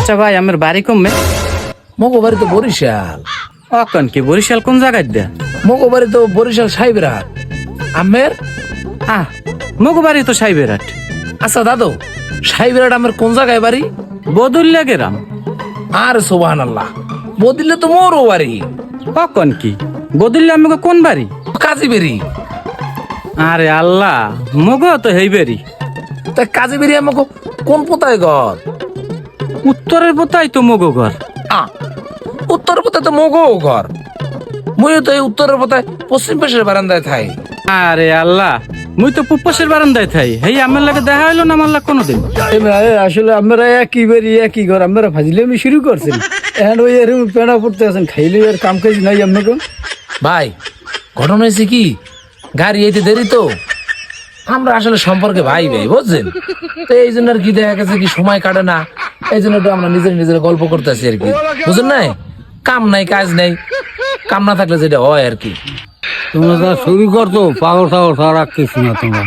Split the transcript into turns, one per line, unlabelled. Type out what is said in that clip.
আচ্ছা ভাই আমার বাড়ি কমবে
মগো বাড়ি তো বরিশাল।
অকন কি বরিশাল কোন জায়গায় দেয়া
মগো বাড়ি তো বরিশাল সাইবরাট। আমের
মগো বাড়ি তো সাইবেরাট।
আচ্ছা দাদু, সাইবরাট আমের কোন জায়গায় বাড়ি?
বদুল্লা গেরাম।
আর সুবহানাল্লাহ, বদিলে তো মোরও বাড়ি।
অকন কি বদুল্লা আমাকে কোন বাড়ি?
কাজী বেরি।
আরে আল্লাহ, মগো তো হেই বেরি।
তা কাজী বেরি আমাকে কোন পোতায় ঘর?
উত্তরের পোতাই তো মগো ঘর।
উত্তর পোতায় তো মগো ঘর। মুইও তো এই উত্তরের পোতায় পশ্চিম পাশের বারান্দায় থাই।
আরে আল্লাহ, মুই তো পুপ্পাসের বারান্দায় থাই। হেই আমার লাগে দেখা হইলো না আমার লাগে কোনোদিন।
আসলে আমরা একই বাড়ি একই ঘর, আমরা ভাজিলে আমি শুরু করছেন এখন ওই এরকম পেড়া পড়তে আছেন, খাইলে আর কাম কাজ নাই আপনাকে।
ভাই ঘটনা হয়েছে কি, গাড়ি এইতে দেরি তো, আমরা আসলে সম্পর্কে ভাই ভাই বুঝছেন, তো এই জন্য আর কি দেখা গেছে কি সময় কাটে না, এই জন্য তো আমরা নিজের নিজের গল্প করতেছি আর কি, বুঝছেন নাই? কাম নাই কাজ নাই, কাম না থাকলে যেটা হয় আর কি।
তোমরা শুরু করতো পাগল টাগল রাখতেছি না তোমরা।